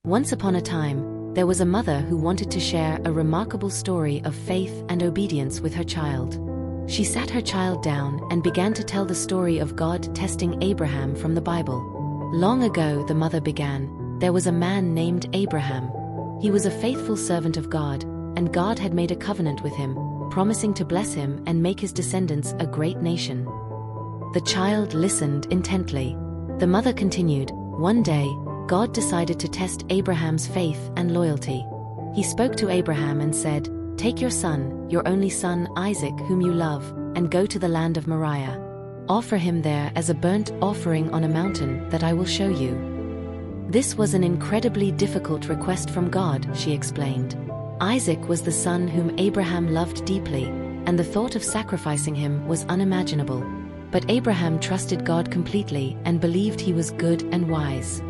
Once upon a time, there was a mother who wanted to share a remarkable story of faith and obedience with her child. She sat her child down and began to tell the story of God testing Abraham from the Bible. Long ago, the mother began, there was a man named Abraham. He was a faithful servant of God, and God had made a covenant with him, promising to bless him and make his descendants a great nation. The child listened intently. The mother continued, one day, God decided to test Abraham's faith and loyalty. He spoke to Abraham and said, "Take your son, your only son Isaac whom you love, and go to the land of Moriah. Offer him there as a burnt offering on a mountain that I will show you." This was an incredibly difficult request from God, she explained. Isaac was the son whom Abraham loved deeply, and the thought of sacrificing him was unimaginable. But Abraham trusted God completely and believed he was good and wise.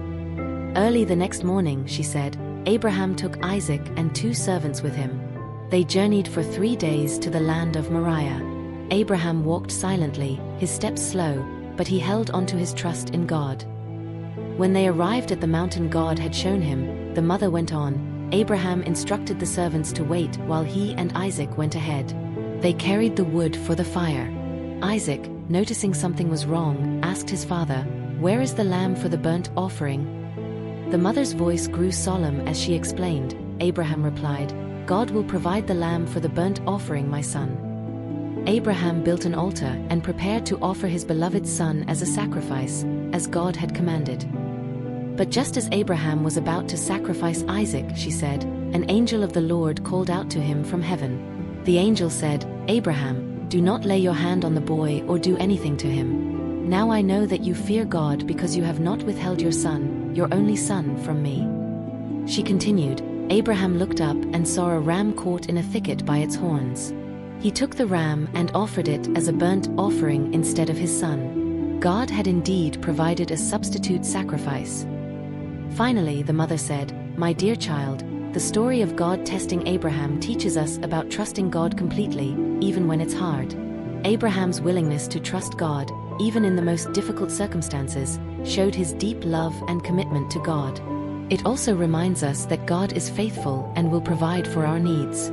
Early the next morning, she said, Abraham took Isaac and 2 servants with him. They journeyed for 3 days to the land of Moriah. Abraham walked silently, his steps slow, but he held on to his trust in God. When they arrived at the mountain God had shown him, the mother went on, Abraham instructed the servants to wait while he and Isaac went ahead. They carried the wood for the fire. Isaac, noticing something was wrong, asked his father, "Where is the lamb for the burnt offering?" The mother's voice grew solemn as she explained. Abraham replied, "God will provide the lamb for the burnt offering, my son." Abraham built an altar and prepared to offer his beloved son as a sacrifice, as God had commanded. But just as Abraham was about to sacrifice Isaac, she said, an angel of the Lord called out to him from heaven. The angel said, "Abraham, do not lay your hand on the boy or do anything to him. Now I know that you fear God because you have not withheld your son, your only son, from me." She continued, Abraham looked up and saw a ram caught in a thicket by its horns. He took the ram and offered it as a burnt offering instead of his son. God had indeed provided a substitute sacrifice. Finally, the mother said, "My dear child, the story of God testing Abraham teaches us about trusting God completely, even when it's hard." Abraham's willingness to trust God, even in the most difficult circumstances, showed his deep love and commitment to God. It also reminds us that God is faithful and will provide for our needs.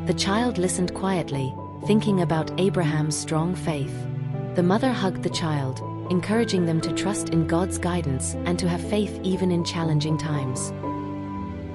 The child listened quietly, thinking about Abraham's strong faith. The mother hugged the child, encouraging them to trust in God's guidance and to have faith even in challenging times.